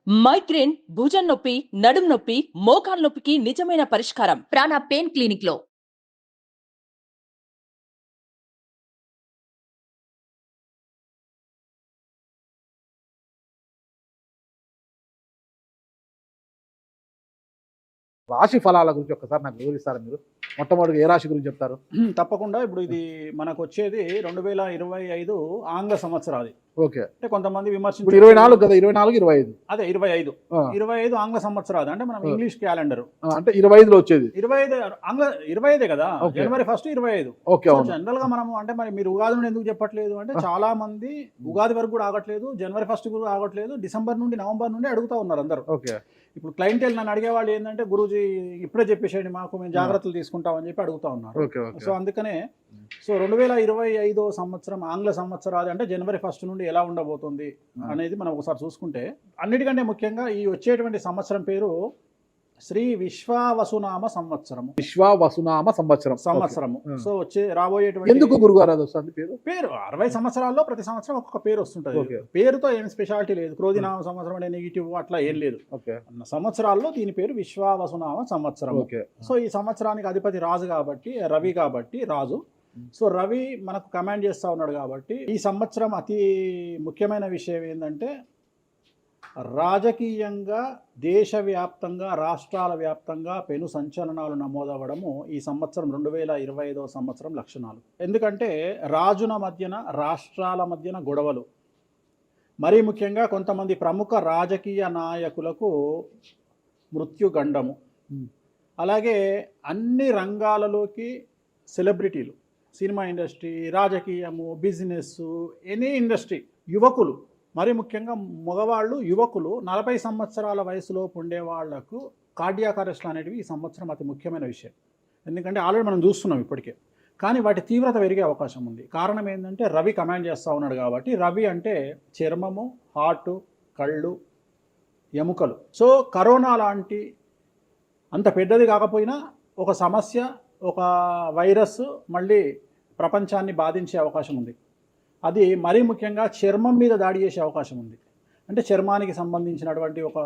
Migraine, భుజం నొప్పి, నడుం నొప్పి, మోకాలు నొప్పికి నిజమైన పరిష్కారం ప్రాణ పెయిన్ క్లినిక్ లో. రాశి ఫలాల గురించి ఒక్కసారి నాకు వివరిస్తారా మీరు? మొట్టమొదటిగా ఏ రాశి గురించి చెప్తారు? తప్పకుండా. ఇప్పుడు ఇది మనకు వచ్చేది 2025 ఆంగ్ల సంవత్సరాది. ఓకే. అంటే కొంతమంది ఇప్పుడు విమర్శించారు 24 కదా, 24, 25. అదే 25 ఆంగ్ల సంవత్సరాది అంటే మనం ఇంగ్లీష్ క్యాలెండర్ అంటే 25లో వచ్చేది 25 ఆంగ్ల 25 కదా. Okay. జనవరి 1 25. ఓకే. అవును. జనరల్ గా మనము అంటే మరి మీరు ఉగాది నుండి ఎందుకు చెప్పట్లేదు అంటే చాలా మంది ఉగాది వరకు కూడా ఆగట్లేదు, జనవరి 1 కూడా ఆగట్లేదు, డిసెంబర్ నుండి నవంబర్ నుండి అడుగుతా ఉన్నారు అందరూ. ఓకే. ఇప్పుడు క్లయింటెల్ నన్ను అడిగే వాళ్ళు ఏంటంటే గురూజీ ఇప్పుడే చెప్పేసేయండి మాకు, మేము జాగ్రత్తలు తీసుకుంటామని చెప్పి అడుగుతా ఉన్నారు. ఓకే. ఓకే. సో అందుకనే 2025 సంవత్సరం ఆంగ్ల సంవత్సరాది అంటే జనవరి 1 నుండి ఎలా ఉండబోతుంది అనేది మనం ఒకసారి చూసుకుంటే, అన్నిటికంటే ముఖ్యంగా ఈ వచ్చేటువంటి సంవత్సరం పేరు శ్రీ విశ్వావసునామ సంవత్సరము. విశ్వావసునామ సంవత్సరం. సో వచ్చే రాబోయేటువంటి ఎందుకు గురుగారు అది వస్తుంది పేరు 60 సంవత్సరాల్లో ప్రతి సంవత్సరం ఒక్కొక్క పేరు వస్తుంటది. Okay. పేరుతో ఏం స్పెషాలిటీ లేదు. క్రోధినామ సంవత్సరం అనే నెగిటివ్ అట్లా ఏం లేదు. ఓకే. సంవత్సరాల్లో దీని పేరు విశ్వావసునామ సంవత్సరం. ఓకే. సో ఈ సంవత్సరానికి అధిపతి రాజు కాబట్టి, రవి కాబట్టి రాజు. సో రవి మనకు కమాండ్ చేస్తూ ఉన్నాడు కాబట్టి ఈ సంవత్సరం అతి ముఖ్యమైన విషయం ఏంటంటే రాజకీయంగా దేశవ్యాప్తంగా రాష్ట్రాల వ్యాప్తంగా పెను సంచలనాలు నమోదవ్వడము ఈ సంవత్సరం 2025 సంవత్సరం లక్షణాలు. ఎందుకంటే రాజుల మధ్యన రాష్ట్రాల మధ్యన గొడవలు, మరీ ముఖ్యంగా కొంతమంది ప్రముఖ రాజకీయ నాయకులకు మృత్యుగండము, అలాగే అన్ని రంగాలలోకి సెలబ్రిటీలు, సినిమా ఇండస్ట్రీ, రాజకీయము, బిజినెస్, ఎనీ ఇండస్ట్రీ, యువకులు, మరి ముఖ్యంగా మగవాళ్ళు యువకులు 40 సంవత్సరాల వయసులో ఉండే వాళ్లకు కార్డియాక్ అరెస్ట్లు అనేటివి ఈ సంవత్సరం అతి ముఖ్యమైన విషయం. ఎందుకంటే ఆల్రెడీ మనం చూస్తున్నాం ఇప్పటికే, కానీ వాటి తీవ్రత పెరిగే అవకాశం ఉంది. కారణం ఏంటంటే రవి కమాండ్ చేస్తూ ఉన్నాడు కాబట్టి. రవి అంటే చర్మము, హార్ట్, కళ్ళు, ఎముకలు. సో కరోనా లాంటి అంత పెద్దది కాకపోయినా ఒక సమస్య, ఒక వైరస్ మళ్ళీ ప్రపంచాన్ని బాధించే అవకాశం ఉంది. అది మరీ ముఖ్యంగా చర్మం మీద దాడి చేసే అవకాశం ఉంది. అంటే చర్మానికి సంబంధించినటువంటి ఒక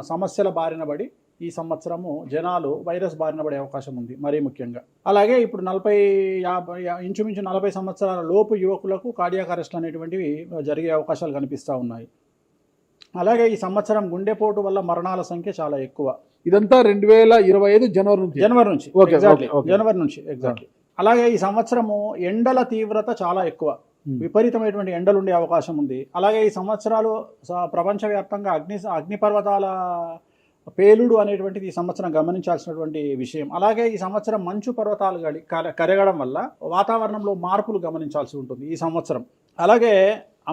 సమస్యల బారిన పడి ఈ సంవత్సరము జనాలు వైరస్ బారిన పడే అవకాశం ఉంది మరీ ముఖ్యంగా. అలాగే ఇప్పుడు ఇంచుమించు 40 సంవత్సరాల లోపు యువకులకు కార్డియాక్ అరెస్ట్ అనేటువంటివి జరిగే అవకాశాలు కనిపిస్తూ ఉన్నాయి. అలాగే ఈ సంవత్సరం గుండెపోటు వల్ల మరణాల సంఖ్య చాలా ఎక్కువ. ఇదంతా 2025 జనవరి నుంచి. జనవరి నుంచి ఎగ్జాక్ట్లీ. అలాగే ఈ సంవత్సరము ఎండల తీవ్రత చాలా ఎక్కువ, విపరీతమైనటువంటి ఎండలు ఉండే అవకాశం ఉంది. అలాగే ఈ సంవత్సరాలు ప్రపంచవ్యాప్తంగా అగ్నిపర్వతాల పేలుడు అనేటువంటిది ఈ సంవత్సరం గమనించాల్సినటువంటి విషయం. అలాగే ఈ సంవత్సరం మంచు పర్వతాలు కరగడం వల్ల వాతావరణంలో మార్పులు గమనించాల్సి ఉంటుంది ఈ సంవత్సరం. అలాగే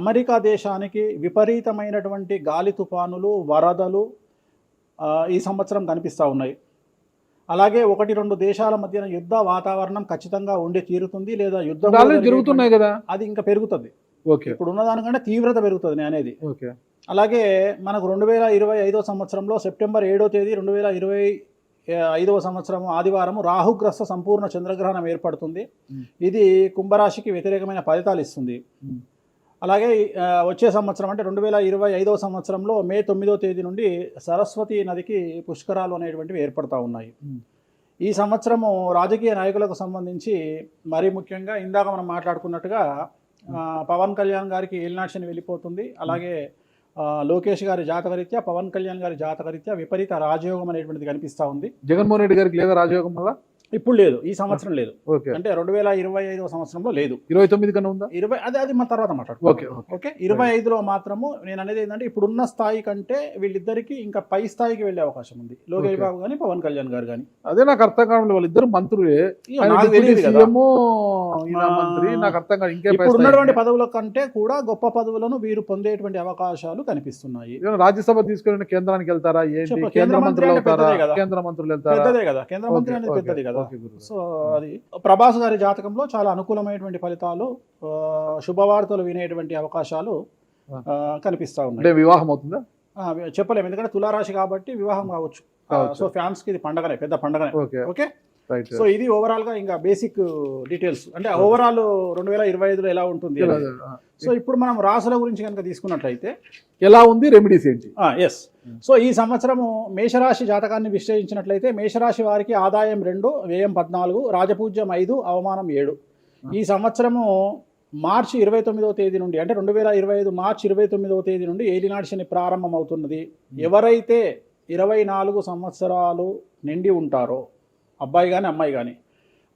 అమెరికా దేశానికి విపరీతమైనటువంటి గాలి తుఫానులు, వరదలు ఈ సంవత్సరం కనిపిస్తూ ఉన్నాయి. అలాగే 1-2 దేశాల మధ్యన యుద్ధ వాతావరణం ఖచ్చితంగా ఉండి తీరుతుంది, లేదా యుద్ధం జరుగుతున్నాయి కదా, అది ఇంకా పెరుగుతుంది. ఓకే. ఇప్పుడు ఉన్నదానికంటే తీవ్రత పెరుగుతుంది అనేది. ఓకే. అలాగే మనకు 2025 సంవత్సరంలో సెప్టెంబర్ 7వ తేదీ 2025 సంవత్సరం ఆదివారం రాహుగ్రస్త సంపూర్ణ చంద్రగ్రహణం ఏర్పడుతుంది. ఇది కుంభరాశికి వ్యతిరేకమైన ఫలితాలు ఇస్తుంది. అలాగే వచ్చే సంవత్సరం అంటే 2025 సంవత్సరంలో మే 9వ తేదీ నుండి సరస్వతి నదికి పుష్కరాలు అనేటువంటివి ఏర్పడతా ఉన్నాయి. ఈ సంవత్సరము రాజకీయ నాయకులకు సంబంధించి మరీ ముఖ్యంగా ఇందాక మనం మాట్లాడుకున్నట్టుగా పవన్ కళ్యాణ్ గారికి ఏలినాటి వెళ్ళిపోతుంది. అలాగే లోకేష్ గారి జాతకరీత్యా, పవన్ కళ్యాణ్ గారి జాతకరీత్యా విపరీత రాజయోగం అనేటువంటిది కనిపిస్తూ ఉంది. జగన్మోహన్ రెడ్డి గారికి లేదా రాజయోగం వల్ల? ఇప్పుడు లేదు, ఈ సంవత్సరం లేదు. అంటే 2025 సంవత్సరంలో లేదు. 29 కన్నా ఉందా? అది మన తర్వాత మాట్లాడుకో. ఓకే. 25లో మాత్రము నేను అనేది ఏంటంటే ఇప్పుడున్న స్థాయి కంటే వీళ్ళిద్దరికి ఇంకా పై స్థాయికి వెళ్ళే అవకాశం ఉంది, లోకేష్ బాబు కానీ పవన్ కళ్యాణ్ గారు కానీ. అదే నాకు అర్థం కావడం, వాళ్ళిద్దరు మంత్రులే, నాకు అర్థం కాదు. ఇప్పుడు ఉన్నటువంటి పదవుల కంటే కూడా గొప్ప పదవులను వీరు పొందేటువంటి అవకాశాలు కనిపిస్తున్నాయి. రాజ్యసభ తీసుకుని కేంద్రానికి వెళ్తారా? కేంద్ర మంత్రులు పెద్దదే కదా, కేంద్ర మంత్రి అనేది పెద్దది కదా. సో అది ప్రభాస్ గారి జాతకంలో చాలా అనుకూలమైనటువంటి ఫలితాలు, శుభవార్తలు వినేటువంటి అవకాశాలు కనిపిస్తా ఉన్నాయి. వివాహం అవుతుందా చెప్పలేము, ఎందుకంటే తులారాశి కాబట్టి వివాహం కావచ్చు. సో ఫ్యాన్స్ కి ఇది పండగనే, పెద్ద పండగనే. ఓకే. రైట్ సో ఇది ఓవరాల్ గా ఇంకా బేసిక్ డీటెయిల్స్ అంటే ఓవరాల్ 2025లో ఎలా ఉంటుంది అనేది. సో ఇప్పుడు మనం రాసుల గురించి కనుక తీసుకున్నట్లయితే ఎలా ఉంది, రెమెడీస్ ఏంటి? ఎస్. సో ఈ సంవత్సరము మేషరాశి జాతకాన్ని విశ్లేషించినట్లయితే మేషరాశి వారికి ఆదాయం 2, వ్యయం 14, రాజపూజ్యం 5, అవమానం 7. ఈ సంవత్సరము మార్చి 29వ తేదీ నుండి అంటే 2025 మార్చి 29వ తేదీ నుండి ఏలినాటి శని ప్రారంభం అవుతున్నది. ఎవరైతే 24 సంవత్సరాలు నిండి ఉంటారో అబ్బాయి కానీ అమ్మాయి కానీ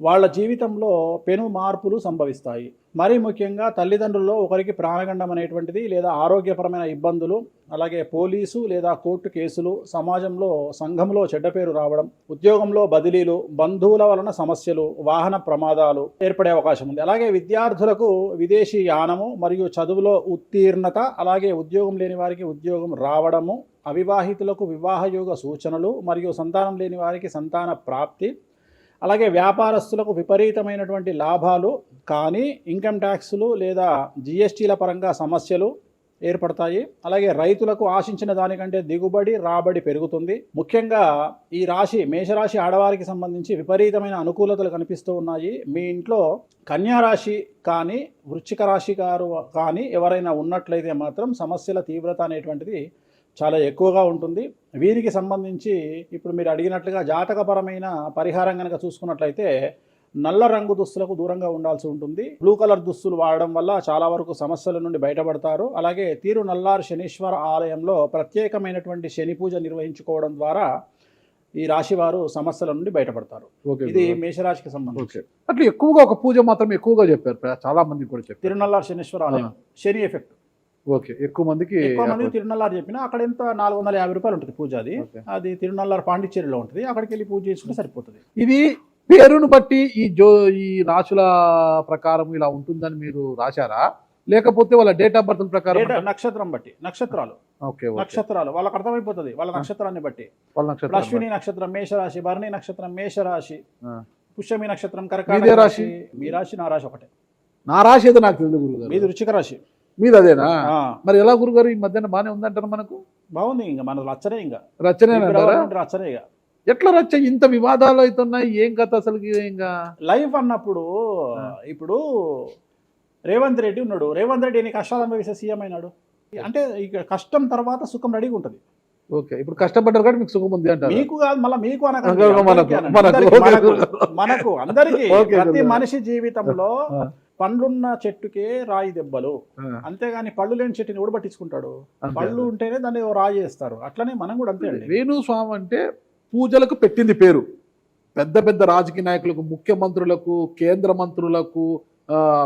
వాళ్ళ జీవితంలో పెను మార్పులు సంభవిస్తాయి. మరీ ముఖ్యంగా తల్లిదండ్రుల్లో ఒకరికి ప్రాణగండం అనేటువంటిది లేదా ఆరోగ్యపరమైన ఇబ్బందులు, అలాగే పోలీసు లేదా కోర్టు కేసులు, సమాజంలో సంఘంలో చెడ్డ పేరు రావడం, ఉద్యోగంలో బదిలీలు, బంధువుల వలన సమస్యలు, వాహన ప్రమాదాలు ఏర్పడే అవకాశం ఉంది. అలాగే విద్యార్థులకు విదేశీ యానము మరియు చదువులో ఉత్తీర్ణత, అలాగే ఉద్యోగం లేని వారికి ఉద్యోగం రావడము, అవివాహితులకు వివాహయోగ సూచనలు మరియు సంతానం లేని వారికి సంతాన ప్రాప్తి, అలాగే వ్యాపారస్తులకు విపరీతమైనటువంటి లాభాలు కానీ ఇన్కమ్ ట్యాక్సులు లేదా జిఎస్టీల పరంగా సమస్యలు ఏర్పడతాయి. అలాగే రైతులకు ఆశించిన దానికంటే దిగుబడి రాబడి పెరుగుతుంది. ముఖ్యంగా ఈ రాశి మేషరాశి ఆడవారికి సంబంధించి విపరీతమైన అనుకూలతలు కనిపిస్తూ ఉన్నాయి. మీ ఇంట్లో కన్యా రాశి కానీ వృశ్చిక రాశి గారు కానీ ఎవరైనా ఉన్నట్లయితే మాత్రం సమస్యల తీవ్రత అనేటువంటిది చాలా ఎక్కువగా ఉంటుంది. వీరికి సంబంధించి ఇప్పుడు మీరు అడిగినట్లుగా జాతకపరమైన పరిహారం కనుక చూసుకున్నట్లయితే నల్ల రంగు దుస్తులకు దూరంగా ఉండాల్సి ఉంటుంది. బ్లూ కలర్ దుస్తులు వాడడం వల్ల చాలా వరకు సమస్యల నుండి బయటపడతారు. అలాగే తీరు నల్లారు శనీశ్వర ఆలయంలో ప్రత్యేకమైనటువంటి శని పూజ నిర్వహించుకోవడం ద్వారా ఈ రాశి వారు సమస్యల నుండి బయటపడతారు. ఇది మేషరాశికి సంబంధించి. అట్లా ఎక్కువగా ఒక పూజ మాత్రం ఎక్కువగా చెప్పారు, చాలా మంది కూడా చెప్పారు. తిరునల్లారు శనీశ్వర ఆలయం, శని ఎఫెక్ట్. ఓకే, ఎక్కువ మందికి తిరునల్లారు చెప్పిన అక్కడ ఎంత 450 రూపాయలు ఉంటుంది పూజ. అది తిరునల్లారు పాండిచ్చేరిలో ఉంటుంది. అక్కడికి వెళ్ళి పూజ చేసుకుంటే సరిపోతుంది. ఇది పేరును బట్టి ఈ రాశుల ప్రకారం ఇలా ఉంటుందని మీరు రాశారా, లేకపోతే వాళ్ళ డేట్ ఆఫ్ బర్త్ ప్రకారం? నక్షత్రం బట్టి, నక్షత్రాలు. ఓకే, నక్షత్రాలు వాళ్ళకి అర్థమైపోతుంది వాళ్ళ నక్షత్రాన్ని బట్టి. అశ్విని నక్షత్రం మేషరాశి, భరణి నక్షత్రం మేషరాశి, పుష్యమి నక్షత్రం కర్కాటక రాశి. మీ రాశి నా రాశి ఒకటే. నా రాశి ఏదో నాకు తెలియదు గురుగారు. మీది వృశ్చిక రాశి. మీది అదేనా? మరి ఎలా గురుగారు ఈ మధ్యన బాగానే ఉందంటారు? మనకు బాగుంది, ఇంకా మన రచ్చనే, ఇంకా రచ్చనే రచ్చనే. ఇక ఎట్లా రచ్చ? ఇంత వివాదాలు అవుతున్నాయి, ఏం కథ అసలు? ఇంకా లైఫ్ అన్నప్పుడు ఇప్పుడు రేవంత్ రెడ్డి ఉన్నాడు. రేవంత్ రెడ్డి ఎన్ని కష్టాలు అనుభవిస్తే సీఎం అయినాడు అంటే ఇక కష్టం తర్వాత సుఖం రెడీగా ఉంటుంది. ఓకే, ఇప్పుడు కష్టపడ్డారు కాబట్టి మీకు సుఖం ఉంది అంటారు. మీకు కాదు, మళ్ళీ మీకు మనకు అందరికీ. ప్రతి మనిషి జీవితంలో పండ్లున్న చెట్టుకే రాయి దెబ్బలు, అంతేగాని పళ్ళు లేని చెట్టుని కూడా పట్టించుకుంటాడు. పళ్ళు ఉంటేనే దాన్ని రాయి చేస్తారు. అట్లనే మనం కూడా అంతే అండి. వేణుస్వామి అంటే పూజలకు పెట్టింది పేరు. పెద్ద పెద్ద రాజకీయ నాయకులకు, ముఖ్యమంత్రులకు, కేంద్ర మంత్రులకు,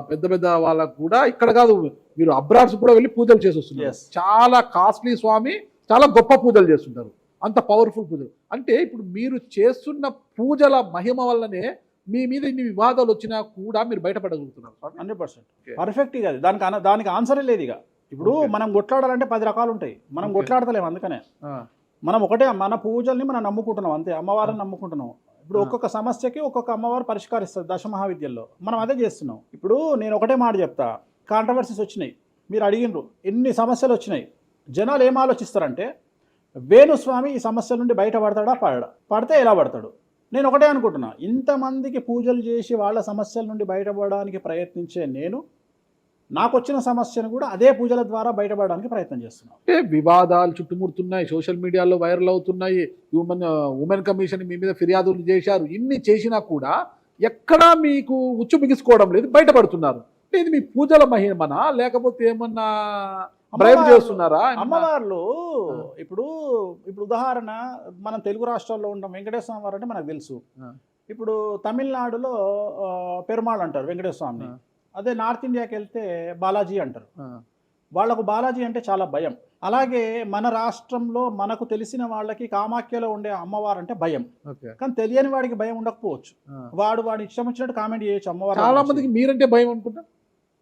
పెద్ద పెద్ద వాళ్ళకు కూడా ఇక్కడ కాదు, మీరు అబ్రాడ్స్ కూడా వెళ్ళి పూజలు చేసి వస్తున్నారు. చాలా కాస్ట్లీ స్వామి, చాలా గొప్ప పూజలు చేస్తుంటారు, అంత పవర్ఫుల్ పూజలు. అంటే ఇప్పుడు మీరు చేస్తున్న పూజల మహిమ వల్లనే మీ మీద ఇన్ని వివాదాలు వచ్చినా కూడా మీరు బయటపడగలుగుతున్నారు. 100% పర్ఫెక్ట్. ఇక దానికి ఆన్సరే లేదు. ఇక ఇప్పుడు మనం కొట్లాడాలంటే 10 రకాలు ఉంటాయి, మనం కొట్లాడతలేము. అందుకనే మనం ఒకటే, మన పూజల్ని మనం నమ్ముకుంటున్నాం అంతే, అమ్మవారిని నమ్ముకుంటున్నాం. ఇప్పుడు ఒక్కొక్క సమస్యకి ఒక్కొక్క అమ్మవారు పరిష్కరిస్తారు దశమహావిద్యల్లో. మనం అదే చేస్తున్నాం. ఇప్పుడు నేను ఒకటే మాట చెప్తా, కాంట్రవర్సీస్ వచ్చినాయి, మీరు అడిగినరు, ఎన్ని సమస్యలు వచ్చినాయి. జనాలు ఏం ఆలోచిస్తారంటే వేణుస్వామి ఈ సమస్యల నుండి బయటపడతాడా, పడితే ఎలా పడతాడు? నేను ఒకటే అనుకుంటున్నా, ఇంతమందికి పూజలు చేసి వాళ్ళ సమస్యల నుండి బయటపడడానికి ప్రయత్నించే నేను నాకు వచ్చిన సమస్యను కూడా అదే పూజల ద్వారా బయటపడడానికి ప్రయత్నం చేస్తున్నాను. అంటే వివాదాలు చుట్టుముడుతున్నాయి, సోషల్ మీడియాలో వైరల్ అవుతున్నాయి, ఉమెన్ కమిషన్ మీ మీద ఫిర్యాదులు చేశారు. ఇన్ని చేసినా కూడా ఎక్కడా మీకు ఉచ్చు బిగుసుకోవడం లేదు, బయటపడుతున్నారు. అంటే ఇది మీ పూజల మహిమనా, లేకపోతే ఏమన్నా బ్రైబ్ చేస్తున్నారా? అమ్మవార్లు ఇప్పుడు ఉదాహరణ, మనం తెలుగు రాష్ట్రాల్లో ఉంటాం, వెంకటేశ్వర స్వామి వారు అంటే మనకు తెలుసు. ఇప్పుడు తమిళనాడులో పెరుమాళ్ అంటారు వెంకటేశ్వర స్వామిని. అదే నార్త్ ఇండియాకి వెళ్తే బాలాజీ అంటారు. వాళ్లకు బాలాజీ అంటే చాలా భయం. అలాగే మన రాష్ట్రంలో మనకు తెలిసిన వాళ్ళకి కామాఖ్యలో ఉండే అమ్మవారు అంటే భయం. కానీ తెలియని వాడికి భయం ఉండకపోవచ్చు. వాడి ఇష్టం వచ్చినట్టు కామెంట్ చేయొచ్చు అమ్మవారు. చాలా మందికి మీరంటే భయం అనుకుంటా.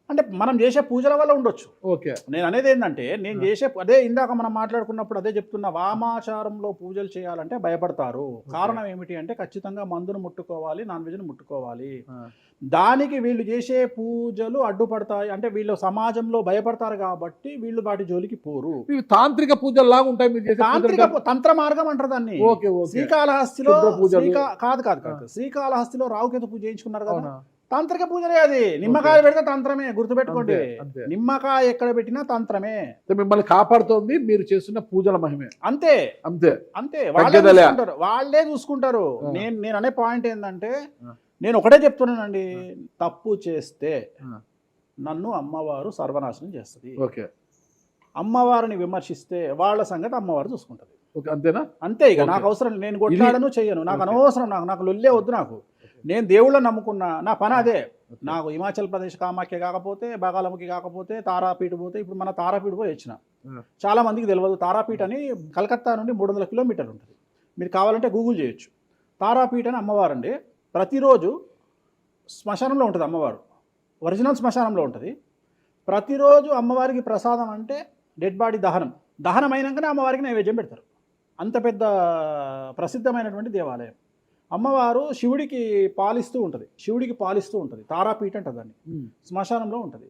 అంటే మనం చేసే పూజల వల్ల ఉండొచ్చు. ఓకే. నేను అనేది ఏంటంటే నేను చేసే అదే ఇందాక మనం మాట్లాడుకున్నప్పుడు అదే చెప్తున్నా, వామాచారంలో పూజలు చేయాలంటే భయపడతారు. కారణం ఏమిటి అంటే ఖచ్చితంగా మందును ముట్టుకోవాలి, నాన్ వెజ్ను ముట్టుకోవాలి. దానికి వీళ్ళు చేసే పూజలు అడ్డుపడతాయి. అంటే వీళ్ళు సమాజంలో భయపడతారు కాబట్టి వీళ్ళు వాటి జోలికి పోరు. ఇవి తాంత్రిక పూజలు లాగా ఉంటాయి మీరు చేసే తాంత్రిక తంత్ర మార్గం అంటారు దాన్ని. Okay, okay. శ్రీకాళహస్తిలో శుద్ర పూజలు. కాదు శ్రీకాళహస్తిలో రావుకేతు పూజ చేయించుకున్నారు కదా, తాంత్రిక పూజలే అది. నిమ్మకాయ పెడితే తంత్రమే, గుర్తుపెట్టుకోండి. అంతే. నిమ్మకాయ ఎక్కడ పెట్టినా తంత్రమే. మిమ్మల్ని కాపాడుతోంది మీరు చేస్తున్న పూజల మహిమే. అంతే అంతే అంతే తగ్గేదేలే. వాళ్ళే చూసుకుంటారు. నేను అనే పాయింట్ ఏంటంటే నేను ఒకటే చెప్తున్నానండి, తప్పు చేస్తే నన్ను అమ్మవారు సర్వనాశనం చేస్తుంది. ఓకే. అమ్మవారిని విమర్శిస్తే వాళ్ళ సంగతి అమ్మవారు చూసుకుంటది. ఓకే, అంతేనా? అంతే. ఇక నాకు అవసరం, నేను కొట్లాడను చెయ్యను, నాకు అనవసరం, నాకు లొల్లే వద్దు. నాకు నేను దేవుళ్ళని నమ్ముకున్నా, నా పని అదే. నాకు హిమాచల్ ప్రదేశ్ కామాఖ్య కాకపోతే, బాగాలముఖి కాకపోతే, తారాపీఠ పోతే, ఇప్పుడు మన తారాపీఠ పోయి వచ్చిన. చాలా మందికి తెలియదు తారాపీఠ అని కలకత్తా నుండి 300 కిలోమీటర్లు ఉంటుంది. మీరు కావాలంటే గూగుల్ చేయొచ్చు. తారాపీఠ అని అమ్మవారు అండి. ప్రతిరోజు శ్మశానంలో ఉంటుంది అమ్మవారు, ఒరిజినల్ శ్మశానంలో ఉంటుంది. ప్రతిరోజు అమ్మవారికి ప్రసాదం అంటే డెడ్ బాడీ దహనం అయినాకనే అమ్మవారికి నైవేద్యం పెడతారు. అంత పెద్ద ప్రసిద్ధమైనటువంటి దేవాలయం. అమ్మవారు శివుడికి పాలిస్తూ ఉంటుంది. తారాపీఠ అంటారు దాన్ని. శ్మశానంలో ఉంటుంది.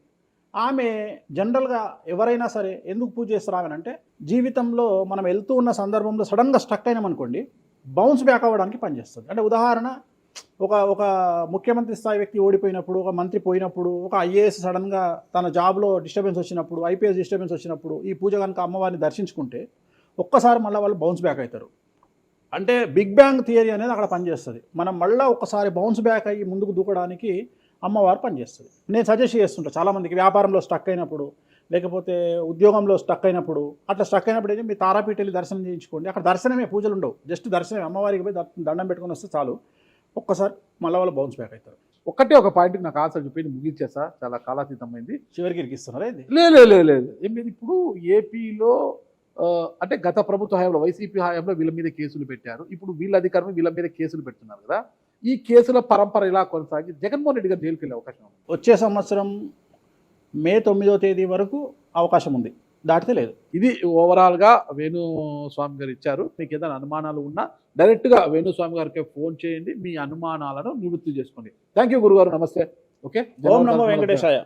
ఆమె జనరల్గా ఎవరైనా సరే ఎందుకు పూజ చేస్తారాగనంటే, జీవితంలో మనం వెళ్తూ ఉన్న సందర్భంలో సడన్గా స్టక్ అయినామనుకోండి, బౌన్స్ బ్యాక్ అవ్వడానికి పనిచేస్తుంది. అంటే ఉదాహరణ, ఒక ముఖ్యమంత్రి స్థాయి వ్యక్తి ఓడిపోయినప్పుడు, ఒక మంత్రి పోయినప్పుడు, ఒక ఐఏఎస్ సడన్గా తన జాబ్లో డిస్టర్బెన్స్ వచ్చినప్పుడు, ఐపీఎస్ డిస్టర్బెన్స్ వచ్చినప్పుడు ఈ పూజ కనుక అమ్మవారిని దర్శించుకుంటే ఒక్కసారి మళ్ళీ వాళ్ళు బౌన్స్ బ్యాక్ అవుతారు. అంటే బిగ్ బ్యాంగ్ థియరీ అనేది అక్కడ పనిచేస్తుంది. మనం మళ్ళీ ఒకసారి బౌన్స్ బ్యాక్ అయ్యి ముందుకు దూకడానికి అమ్మవారు పనిచేస్తుంది. నేను సజెస్ట్ చేస్తుంటా చాలామందికి, వ్యాపారంలో స్టక్ అయినప్పుడు, లేకపోతే ఉద్యోగంలో స్టక్ అయినప్పుడు, అట్లా స్టక్ అయినప్పుడు అయితే మీ తారాపీఠ వెళ్ళి దర్శనం చేయించుకోండి. అక్కడ దర్శనమే, పూజలు ఉండవు, జస్ట్ దర్శనమే. అమ్మవారికి పోయి దండం పెట్టుకొని వస్తే చాలు, ఒక్కసారి మళ్ళీ వాళ్ళు బౌన్స్ బ్యాక్ అవుతారు. ఒకటే ఒక పాయింట్ నాకు ఆన్సర్ చెప్పి ముగించేసా, చాలా కాలాతీతమైంది. చివరికి ఇరికిస్తున్నారా ఇది? లేదు. ఇప్పుడు ఏపీలో అంటే గత ప్రభుత్వ హయాంలో, వైసీపీ హయాంలో వీళ్ళ మీద కేసులు పెట్టారు. ఇప్పుడు వీళ్ళ అధికారం వీళ్ళ మీద కేసులు పెడుతున్నారు కదా. ఈ కేసుల పరంపర ఇలా కొనసాగి జగన్మోహన్ రెడ్డి గారు జైలుకి వెళ్ళే అవకాశం ఉంది. వచ్చే సంవత్సరం మే 9వ తేదీ వరకు అవకాశం ఉంది, దాటితే లేదు. ఇది ఓవరాల్గా వేణుస్వామి గారు ఇచ్చారు. మీకు ఏదైనా అనుమానాలు ఉన్నా డైరెక్ట్గా వేణుస్వామి గారికి ఫోన్ చేయండి, మీ అనుమానాలను నివృత్తి చేసుకోండి. థ్యాంక్ యూ గురుగారు, నమస్తే. ఓకే, ఓం నమో వెంకటేశాయ.